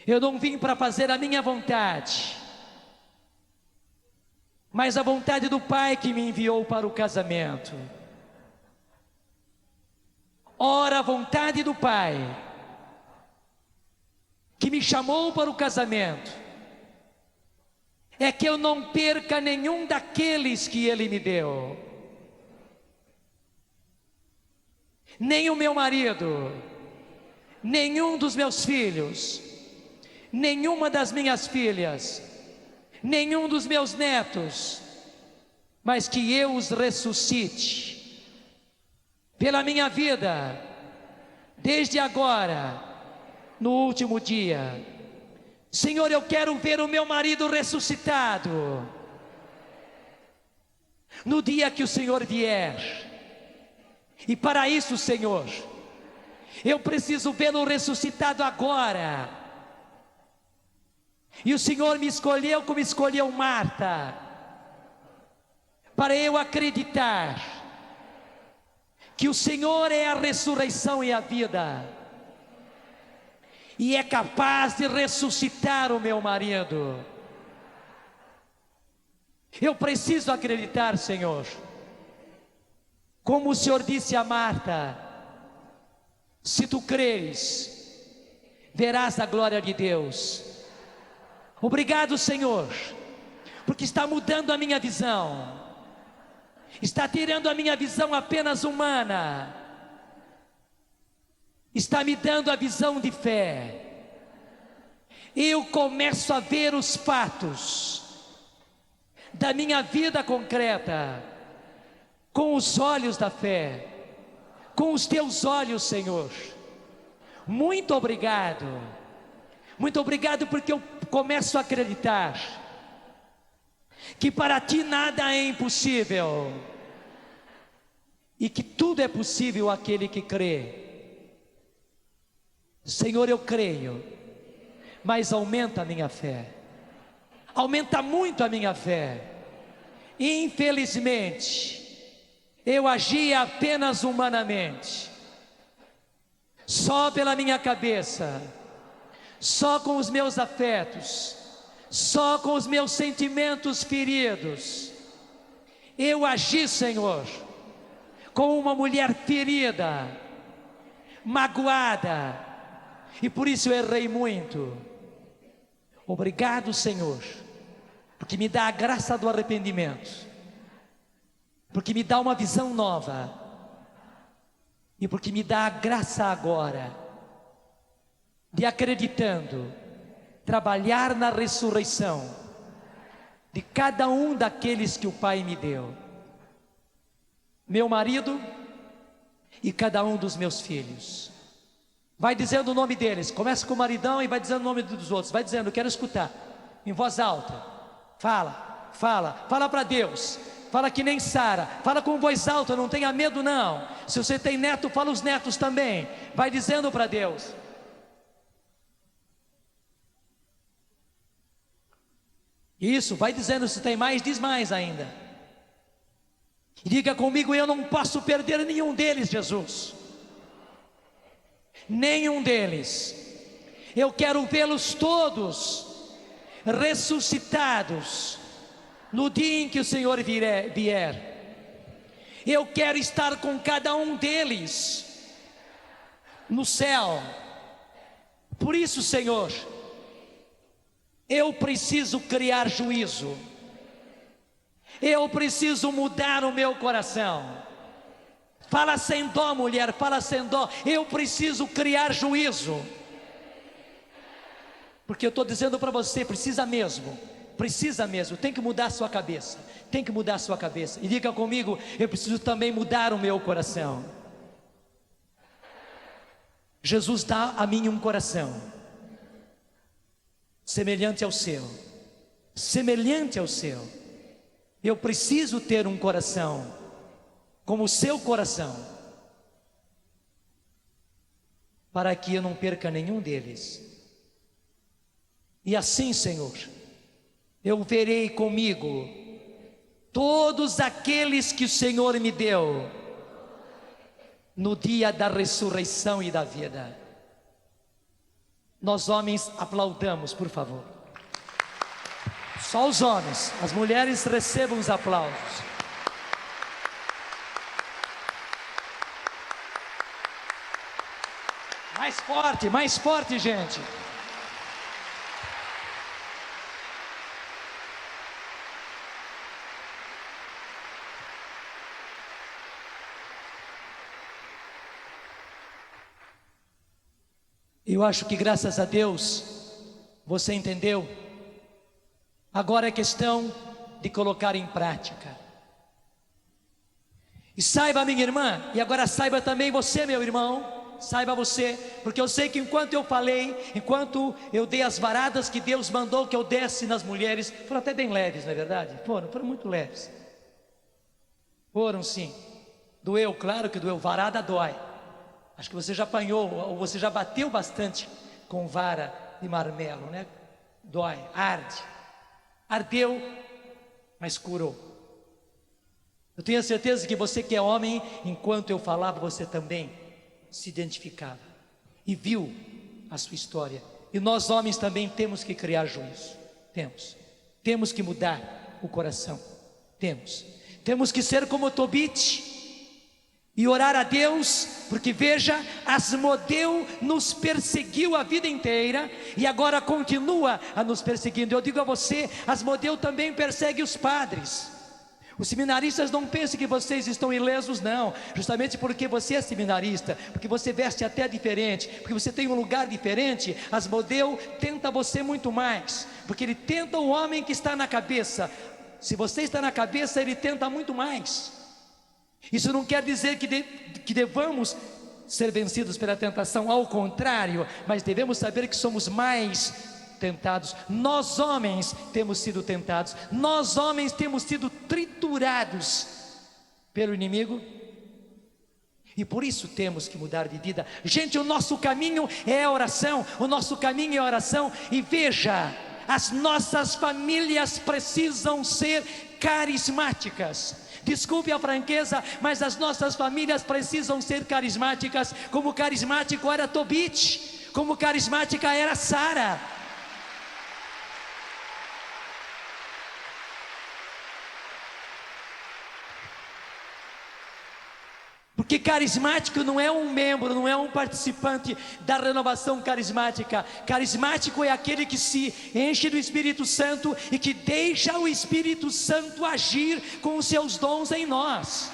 Speaker 2: eu não vim para fazer a minha vontade, mas a vontade do Pai que me enviou para o casamento. Ora, a vontade do Pai que me chamou para o casamento é que eu não perca nenhum daqueles que Ele me deu, nem o meu marido, nenhum dos meus filhos, nenhuma das minhas filhas, nenhum dos meus netos, mas que eu os ressuscite pela minha vida, desde agora, no último dia. Senhor, eu quero ver o meu marido ressuscitado no dia que o Senhor vier. E para isso, Senhor, eu preciso vê-lo ressuscitado agora. E o Senhor me escolheu como escolheu Marta, para eu acreditar que o Senhor é a ressurreição e a vida, e é capaz de ressuscitar o meu marido. Eu preciso acreditar, Senhor, como o Senhor disse a Marta: se tu creres, verás a glória de Deus. Obrigado, Senhor, porque está mudando a minha visão, está tirando a minha visão apenas humana, está me dando a visão de fé. Eu começo a ver os fatos da minha vida concreta com os olhos da fé, com os teus olhos, Senhor. Muito obrigado porque eu começo a acreditar que para ti nada é impossível, e que tudo é possível àquele que crê. Senhor, eu creio, mas aumenta a minha fé, aumenta muito a minha fé. Infelizmente, eu agia apenas humanamente, só pela minha cabeça, só com os meus afetos, só com os meus sentimentos feridos. Eu agi, Senhor, como uma mulher ferida, magoada, e por isso eu errei muito. Obrigado, Senhor, porque me dá a graça do arrependimento, porque me dá uma visão nova, e porque me dá a graça agora de, acreditando, trabalhar na ressurreição de cada um daqueles que o Pai me deu, meu marido e cada um dos meus filhos. Vai dizendo o nome deles, começa com o maridão e vai dizendo o nome dos outros, vai dizendo: eu quero escutar, em voz alta. Fala para Deus, fala que nem Sara, fala com voz alta, não tenha medo não. Se você tem neto, fala os netos também, vai dizendo para Deus. Isso, vai dizendo, se tem mais, diz mais ainda. E diga comigo: eu não posso perder nenhum deles, Jesus. Nenhum deles. Eu quero vê-los todos ressuscitados no dia em que o Senhor vier. Eu quero estar com cada um deles no céu. Por isso, Senhor, eu preciso criar juízo. Eu preciso mudar o meu coração. Fala sem dó, mulher, fala sem dó. Eu preciso criar juízo. Porque eu estou dizendo para você, precisa mesmo, tem que mudar a sua cabeça. Tem que mudar a sua cabeça. E diga comigo: eu preciso também mudar o meu coração. Jesus dá a mim um coração semelhante ao seu. Semelhante ao seu. Eu preciso ter um coração como o seu coração, para que eu não perca nenhum deles. E assim, Senhor, eu verei comigo todos aqueles que o Senhor me deu no dia da ressurreição e da vida. Nós homens aplaudamos, por favor. Só os homens, as mulheres recebam os aplausos. Mais forte, gente. Eu acho que graças a Deus você entendeu. Agora é questão de colocar em prática. E saiba, minha irmã, e agora saiba também você, meu irmão, saiba você, porque eu sei que enquanto eu falei, enquanto eu dei as varadas que Deus mandou que eu desse nas mulheres, foram até bem leves, não é verdade? Foram muito leves. Foram sim. Doeu, claro que doeu, varada dói. Acho que você já apanhou, ou você já bateu bastante com vara de marmelo, né? Dói, arde. Ardeu, mas curou. Eu tenho a certeza que você que é homem, enquanto eu falava, você também se identificava e viu a sua história. E nós homens também temos que criar juízo. Temos que mudar o coração. Temos que ser como Tobit e orar a Deus, porque veja, Asmodeu nos perseguiu a vida inteira e agora continua a nos perseguindo. Eu digo a você, Asmodeu também persegue os padres. Os seminaristas não pensem que vocês estão ilesos, não. Justamente porque você é seminarista, porque você veste até diferente, porque você tem um lugar diferente, Asmodeu tenta você muito mais, porque ele tenta o homem que está na cabeça. Se você está na cabeça, ele tenta muito mais. Isso não quer dizer que devamos ser vencidos pela tentação, ao contrário, mas devemos saber que somos mais tentados. Nós homens temos sido tentados, nós homens temos sido triturados pelo inimigo, e por isso temos que mudar de vida. Gente, o nosso caminho é a oração, e veja, as nossas famílias precisam ser carismáticas. Desculpe a franqueza, mas as nossas famílias precisam ser carismáticas, como carismático era Tobit, como carismática era Sara. Porque carismático não é um membro, não é um participante da renovação carismática. Carismático é aquele que se enche do Espírito Santo e que deixa o Espírito Santo agir com os seus dons em nós.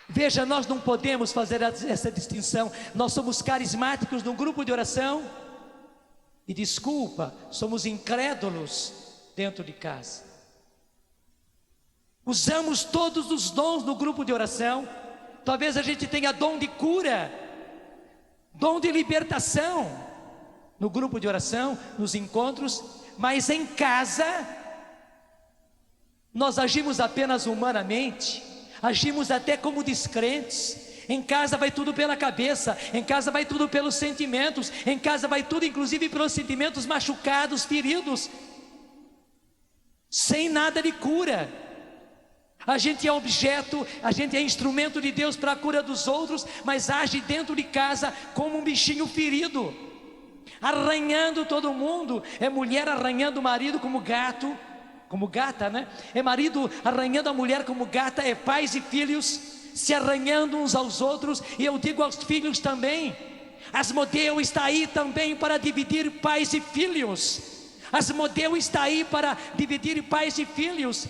Speaker 2: Veja, nós não podemos fazer essa distinção. Nós somos carismáticos num grupo de oração e, desculpa, somos incrédulos dentro de casa. Usamos todos os dons no grupo de oração. Talvez a gente tenha dom de cura, dom de libertação no grupo de oração, nos encontros, mas em casa nós agimos apenas humanamente, agimos até como descrentes. Em casa vai tudo pela cabeça, em casa vai tudo pelos sentimentos, em casa vai tudo inclusive pelos sentimentos machucados, feridos, sem nada de cura. A gente é objeto, a gente é instrumento de Deus para a cura dos outros, mas age dentro de casa como um bichinho ferido, arranhando todo mundo. É mulher arranhando o marido como gato, como gata, né? É marido arranhando a mulher como gata, é pais e filhos se arranhando uns aos outros. E eu digo aos filhos também, Asmodeu está aí também para dividir pais e filhos. Asmodeu está aí para dividir pais e filhos.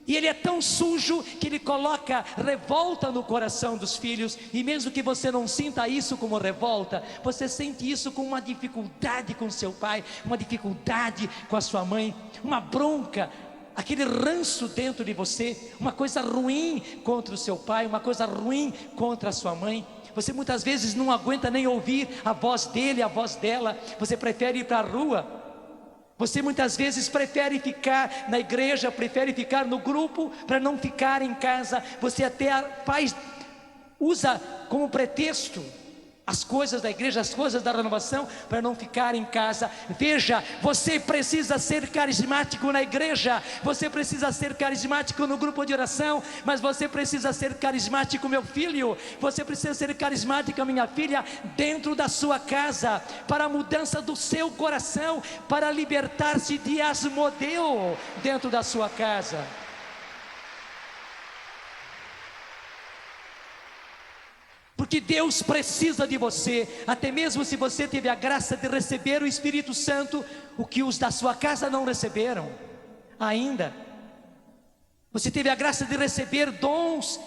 Speaker 2: E ele é tão sujo que ele coloca revolta no coração dos filhos. E mesmo que você não sinta isso como revolta, você sente isso com uma dificuldade com seu pai, uma dificuldade com a sua mãe, uma bronca, aquele ranço dentro de você, uma coisa ruim contra o seu pai, uma coisa ruim contra a sua mãe. Você muitas vezes não aguenta nem ouvir a voz dele, a voz dela. Você prefere ir para a rua. Você muitas vezes prefere ficar na igreja, prefere ficar no grupo para não ficar em casa. Você até usa como pretexto as coisas da igreja, as coisas da renovação, para não ficar em casa. Veja, você precisa ser carismático na igreja, você precisa ser carismático no grupo de oração, mas você precisa ser carismático, meu filho, você precisa ser carismática, minha filha, dentro da sua casa, para a mudança do seu coração, para libertar-se de Asmodeu dentro da sua casa. Porque Deus precisa de você, até mesmo se você teve a graça de receber o Espírito Santo, o que os da sua casa não receberam ainda. Você teve a graça de receber dons,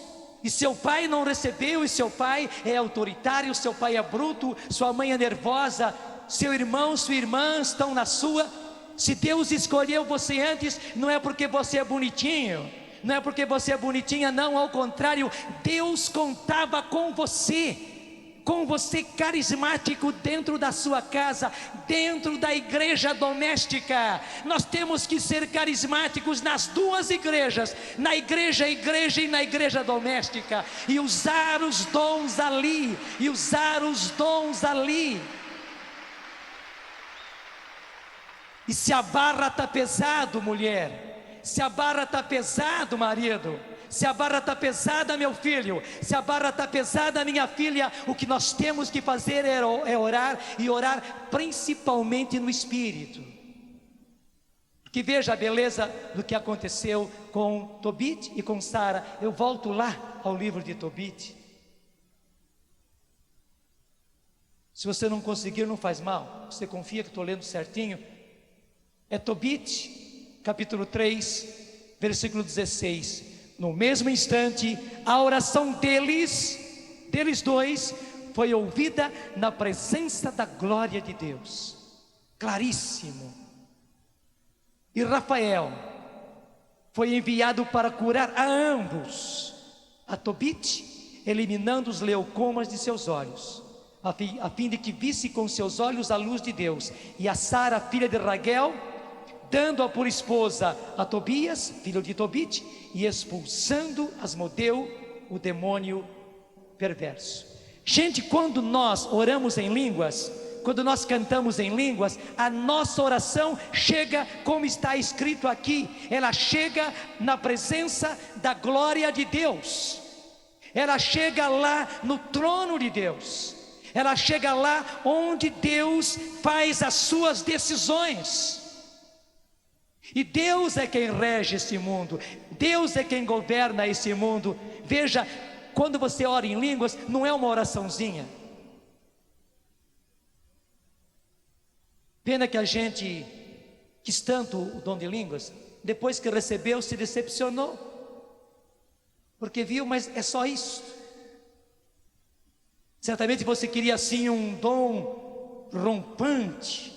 Speaker 2: e seu pai não recebeu, e seu pai é autoritário, seu pai é bruto, sua mãe é nervosa, seu irmão, sua irmã estão na sua. Se Deus escolheu você antes, não é porque você é bonitinho, não é porque você é bonitinha, não, ao contrário, Deus contava com você carismático dentro da sua casa, dentro da igreja doméstica. Nós temos que ser carismáticos nas duas igrejas, na igreja e na igreja doméstica, e usar os dons ali, E se a barra está pesado, mulher, se a barra está pesado, marido, se a barra está pesada, meu filho, se a barra está pesada, minha filha, o que nós temos que fazer é orar, e orar principalmente no Espírito. Porque veja a beleza do que aconteceu com Tobit e com Sara. Eu volto lá ao livro de Tobit. Se você não conseguir, não faz mal, você confia que estou lendo certinho. É Tobit, capítulo 3, versículo 16. No mesmo instante, a oração deles dois, foi ouvida na presença da glória de Deus. Claríssimo. E Rafael foi enviado para curar a ambos, a Tobit, eliminando os leucomas de seus olhos, a fim de que visse com seus olhos a luz de Deus, e a Sara, filha de Raguel, dando-a por esposa a Tobias, filho de Tobit, e expulsando Asmodeu, o demônio perverso. Gente, quando nós oramos em línguas, quando nós cantamos em línguas, a nossa oração chega, como está escrito aqui, ela chega na presença da glória de Deus, ela chega lá no trono de Deus, ela chega lá onde Deus faz as suas decisões. E Deus é quem rege esse mundo, Deus é quem governa esse mundo. Veja, quando você ora em línguas, não é uma oraçãozinha. Pena que a gente quis tanto o dom de línguas, depois que recebeu se decepcionou, porque viu, mas é só isso. Certamente você queria assim um dom rompante,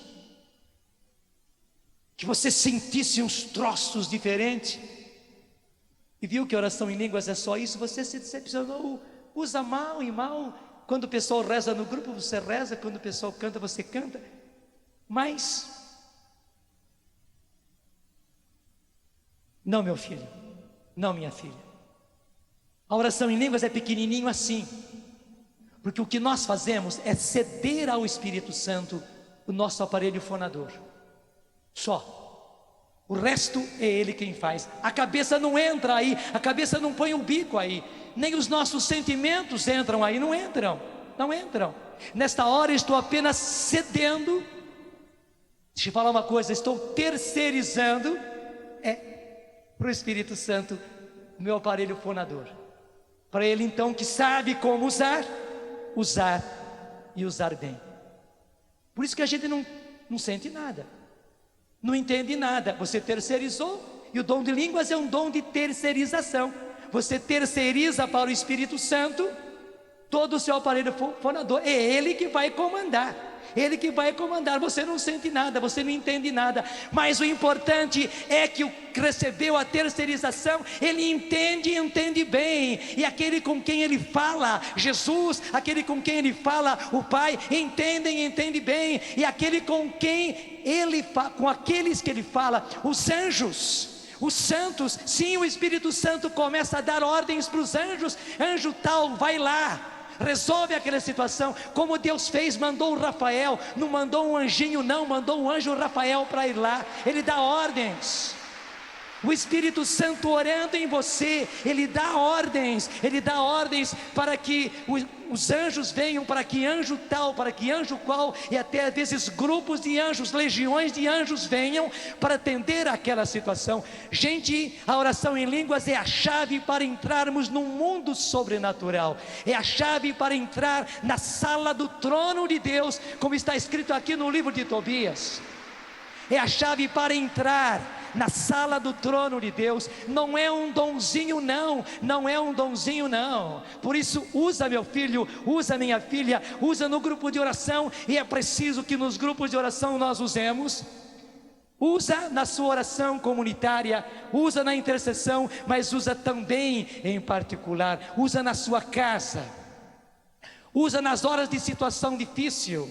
Speaker 2: que você sentisse uns troços diferentes, e viu que a oração em línguas é só isso, você se decepcionou, usa mal e mal. Quando o pessoal reza no grupo, você reza, quando o pessoal canta, você canta, mas não, meu filho, não, minha filha, a oração em línguas é pequenininho assim, Porque o que nós fazemos é ceder ao Espírito Santo o nosso aparelho fonador. Só. O resto é Ele quem faz. A cabeça não entra aí, a cabeça não põe o bico aí, nem os nossos sentimentos entram aí, não entram. Nesta hora estou apenas cedendo. Deixa eu falar uma coisa, estou terceirizando para o Espírito Santo o meu aparelho fonador. Para Ele então, que sabe como usar e usar bem. Por isso que a gente não sente nada, não entende nada. Você terceirizou, e o dom de línguas é um dom de terceirização. Você terceiriza para o Espírito Santo todo o seu aparelho fonador. É Ele que vai comandar. Ele que vai comandar. Você não sente nada, você não entende nada, mas o importante é que o que recebeu a terceirização, ele entende bem. E aquele com quem ele fala, Jesus, aquele com quem ele fala, o Pai, entende bem. E aquele com quem ele fala, com aqueles que ele fala, os anjos, os santos, sim, o Espírito Santo começa a dar ordens para os anjos. Anjo tal, vai lá, resolve aquela situação, como Deus fez, mandou o Rafael, não mandou um anjinho não, mandou um anjo Rafael para ir lá. Ele dá ordens. O Espírito Santo orando em você, Ele dá ordens para que os anjos venham, para que anjo tal, para que anjo qual, e até às vezes grupos de anjos, legiões de anjos venham para atender aquela situação. Gente, a oração em línguas é a chave para entrarmos no mundo sobrenatural, é a chave para entrar na sala do trono de Deus, como está escrito aqui no livro de Tobias. É a chave para entrar na sala do trono de Deus. Não é um donzinho não, Por isso usa, meu filho, usa, minha filha, usa no grupo de oração. E é preciso que nos grupos de oração nós usemos. Usa na sua oração comunitária, usa na intercessão, mas usa também em particular. Usa na sua casa, usa nas horas de situação difícil.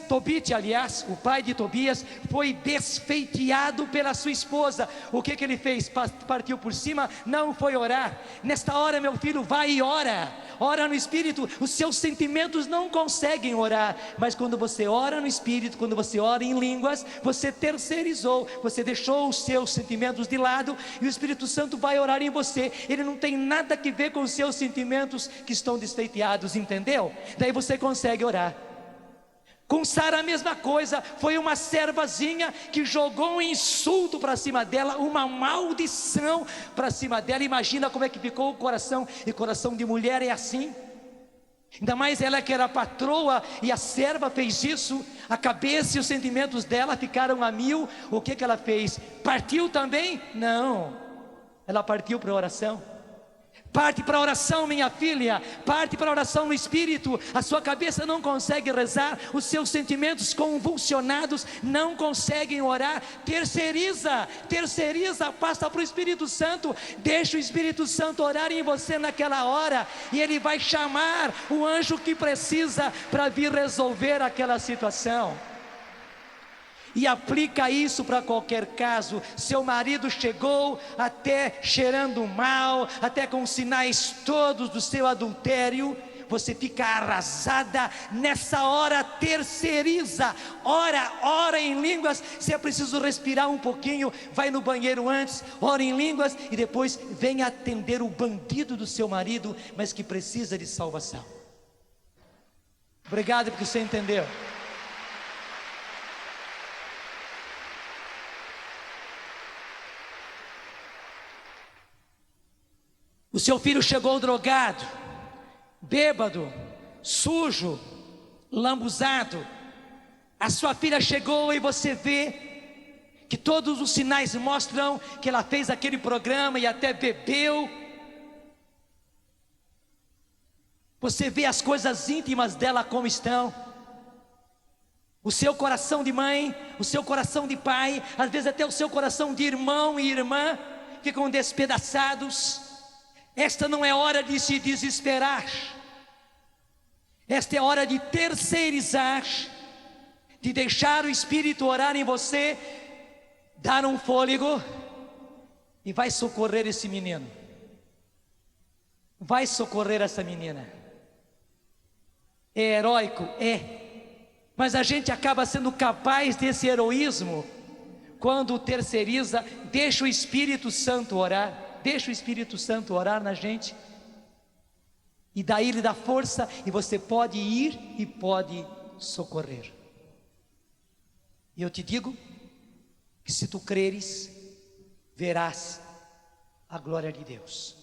Speaker 2: Tobit, aliás, o pai de Tobias, foi desfeiteado pela sua esposa. O que ele fez? Partiu por cima, não foi orar. Nesta hora, meu filho, vai e ora no Espírito. Os seus sentimentos não conseguem orar, mas quando você ora no Espírito, quando você ora em línguas, você terceirizou, você deixou os seus sentimentos de lado, e o Espírito Santo vai orar em você. Ele não tem nada a ver com os seus sentimentos que estão desfeiteados, entendeu? Daí você consegue orar. Com Sara a mesma coisa, foi uma servazinha que jogou um insulto para cima dela, uma maldição para cima dela. Imagina como é que ficou o coração, e coração de mulher é assim. Ainda mais ela que era patroa, e a serva fez isso, a cabeça e os sentimentos dela ficaram a mil. O que ela fez? Partiu também? Não, ela partiu para a oração. Parte para a oração, minha filha, parte para a oração no Espírito. A sua cabeça não consegue rezar, os seus sentimentos convulsionados não conseguem orar. Terceiriza, passa para o Espírito Santo. Deixa o Espírito Santo orar em você naquela hora, e ele vai chamar o anjo que precisa para vir resolver aquela situação. E aplica isso para qualquer caso. Seu marido chegou até cheirando mal, até com sinais todos do seu adultério. Você fica arrasada. Nessa hora terceiriza. Ora em línguas. Se é preciso respirar um pouquinho, vai no banheiro antes, ora em línguas, e depois vem atender o bandido do seu marido, mas que precisa de salvação. Obrigado porque você entendeu. O seu filho chegou drogado, bêbado, sujo, lambuzado. A sua filha chegou e você vê que todos os sinais mostram que ela fez aquele programa e até bebeu. Você vê as coisas íntimas dela como estão. O seu coração de mãe, o seu coração de pai, às vezes até o seu coração de irmão e irmã ficam despedaçados. Esta não é hora de se desesperar. Esta é hora de terceirizar, de deixar o Espírito orar em você, dar um fôlego, e vai socorrer esse menino. vai socorrer essa menina. É heróico? É. Mas a gente acaba sendo capaz desse heroísmo quando terceiriza, deixa o Espírito Santo orar, deixa o Espírito Santo orar na gente, e daí ele dá força, e você pode ir e pode socorrer. E eu te digo que se tu creres, verás a glória de Deus.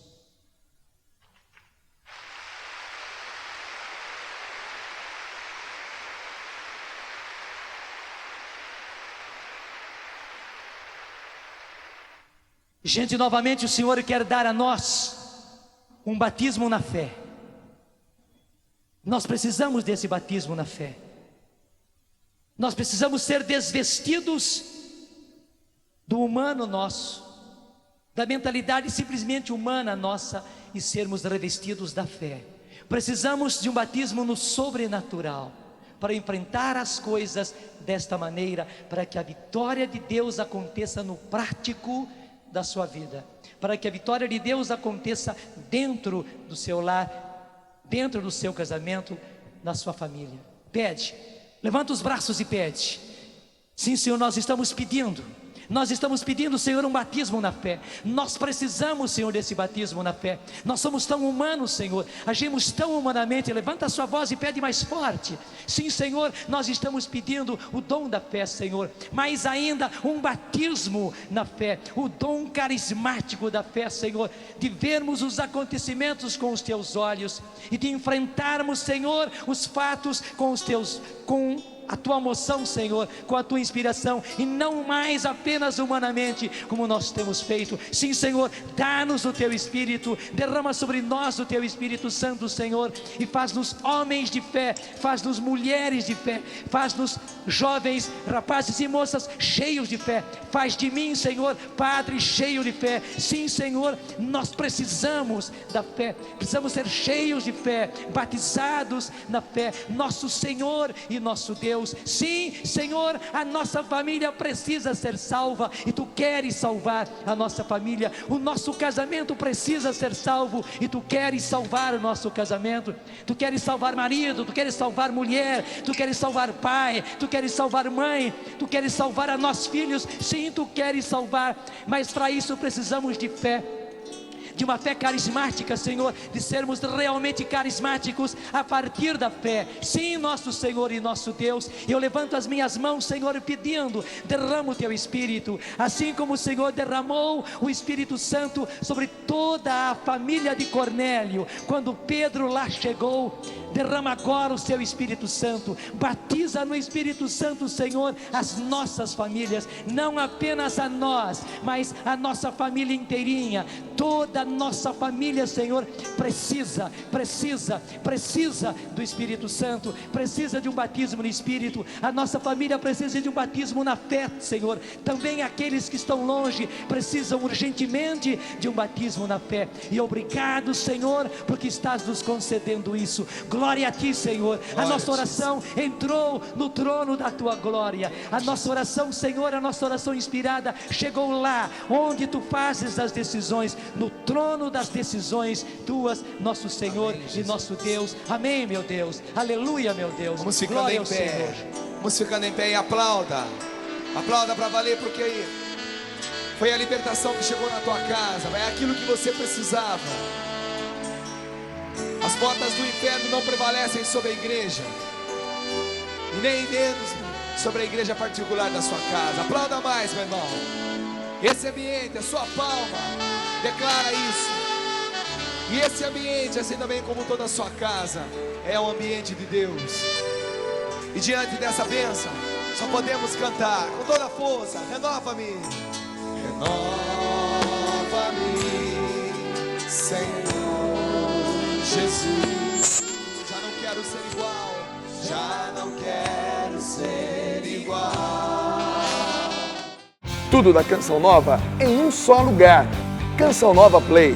Speaker 2: Gente, novamente o Senhor quer dar a nós um batismo na fé. Nós precisamos desse batismo na fé. Nós precisamos ser desvestidos do humano nosso, da mentalidade simplesmente humana nossa, e sermos revestidos da fé. Precisamos de um batismo no sobrenatural, para enfrentar as coisas desta maneira, para que a vitória de Deus aconteça no prático da sua vida, para que a vitória de Deus aconteça dentro do seu lar, dentro do seu casamento, na sua família. Pede, levanta os braços e pede. Sim, Senhor, nós estamos pedindo, Senhor, um batismo na fé. Nós precisamos, Senhor, desse batismo na fé. Nós somos tão humanos, Senhor, agimos tão humanamente. Levanta a sua voz e pede mais forte. Sim, Senhor, nós estamos pedindo o dom da fé, Senhor, mais ainda um batismo na fé, o dom carismático da fé, Senhor, de vermos os acontecimentos com os teus olhos e de enfrentarmos, Senhor, os fatos com a tua moção, Senhor, com a tua inspiração, e não mais apenas humanamente, como nós temos feito. Sim, Senhor, dá-nos o teu Espírito, derrama sobre nós o teu Espírito Santo, Senhor, e faz-nos homens de fé, faz-nos mulheres de fé, faz-nos jovens, rapazes e moças cheios de fé. Faz de mim, Senhor, Padre cheio de fé. Sim, Senhor, nós precisamos da fé, precisamos ser cheios de fé, batizados na fé, nosso Senhor e nosso Deus. Sim, Senhor, a nossa família precisa ser salva, e tu queres salvar a nossa família. O nosso casamento precisa ser salvo, e tu queres salvar o nosso casamento. Tu queres salvar marido, tu queres salvar mulher, tu queres salvar pai, tu queres salvar mãe, tu queres salvar a nossos filhos. Sim, tu queres salvar, mas para isso precisamos de fé, de uma fé carismática, Senhor, de sermos realmente carismáticos a partir da fé. Sim, nosso Senhor e nosso Deus, eu levanto as minhas mãos, Senhor, pedindo, derrama o teu Espírito, assim como o Senhor derramou o Espírito Santo sobre toda a família de Cornélio, quando Pedro lá chegou. Derrama agora o seu Espírito Santo, batiza no Espírito Santo, Senhor, as nossas famílias, não apenas a nós, mas a nossa família inteirinha. Toda a nossa família, Senhor, precisa do Espírito Santo, precisa de um batismo no Espírito. A nossa família precisa de um batismo na fé, Senhor. Também aqueles que estão longe precisam urgentemente de um batismo na fé. E obrigado, Senhor, porque estás nos concedendo isso. Glória a ti, Senhor. A nossa oração entrou no trono da tua glória. A nossa oração, Senhor, a nossa oração inspirada chegou lá onde tu fazes as decisões, no trono das decisões tuas, nosso Senhor. Amém, e nosso Deus. Amém, meu Deus. Aleluia, meu Deus.
Speaker 3: Vamos ficando
Speaker 2: glória
Speaker 3: em
Speaker 2: ao
Speaker 3: pé.
Speaker 2: Senhor.
Speaker 3: Vamos ficando em pé e aplauda. Aplauda para valer, porque foi a libertação que chegou na tua casa. É aquilo que você precisava. As portas do inferno não prevalecem sobre a igreja, e nem menos sobre a igreja particular da sua casa. Aplauda mais, meu irmão. Esse ambiente, a sua palma declara isso. E esse ambiente, assim também como toda a sua casa, é um ambiente de Deus. E diante dessa bênção, só podemos cantar com toda a força. Renova-me, renova-me, Senhor Jesus. Já não quero ser igual, já não quero ser igual.
Speaker 1: Tudo da Canção Nova em um só lugar. Canção Nova Play.